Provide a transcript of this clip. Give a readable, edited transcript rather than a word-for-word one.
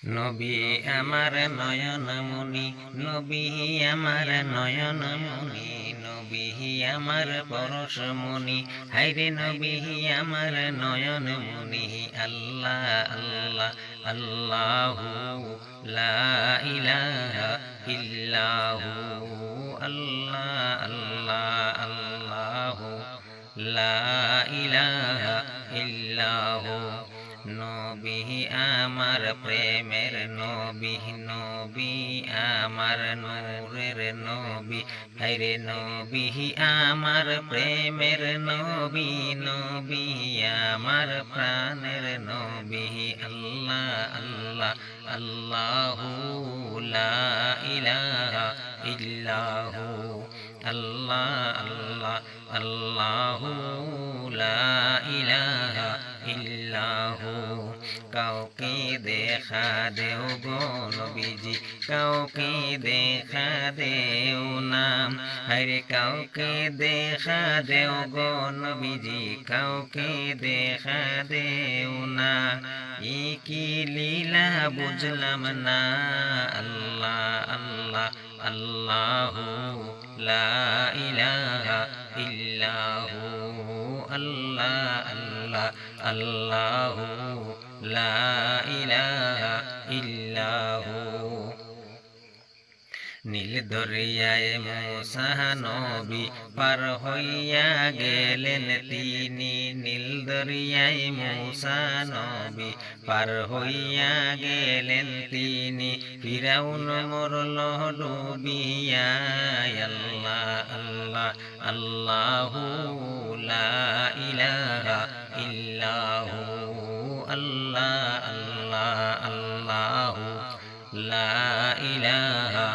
নবী আমার নয়নমণি, নবী আমার নয়নমণি, নবী আমার পরশমণি, হায়রে নবী আমার নয়নমণি। আল্লাহ আল্লাহ আল্লাহু লা ইলাহা ইল্লাহু, আল্লাহ আল্লাহ আল্লাহু লা ইলাহা ইল্লাহু। নবী আমার প্রেমের নবী, নবী আমার নূরের নবী, হায়রে নবী আমার প্রেমের নবী, নবী আমার প্রাণের নবী। আল্লাহ আল্লাহ আল্লাহু লা ইলাহা ইল্লাহু, আল্লাহ আল্লাহ আল্লাহু লা ইলাহা ইল্লাহু। কাউকে দেখা দেও গো নবীজি, কাউকে দেখা দেও না, আরে কাউকে দেখা দেও গো নবীজি, কাউকে দেখা দেও না। কি লীলা বুঝলাম না, আল্লাহ আল্লাহ আল্লাহু লা ইলাহা ইল্লাহু, আল্লাহ আল্লাহ আল্লাহু লা ইলাহা ইল্লাহু। নীল দরিয়ায় মুসা নবী পার হইয়া গেলেন তিনি, নীল দরিয়ায় মুসা নবী পার হইয়া গেলেন তিনি, ফিরাউন মরল ডুবিয়া। আল্লাহ আল্লাহ আল্লাহু লা ইলাহা ইল্লাহু, আল্লাহ আল্লাহ আল্লাহু লা ইলাহা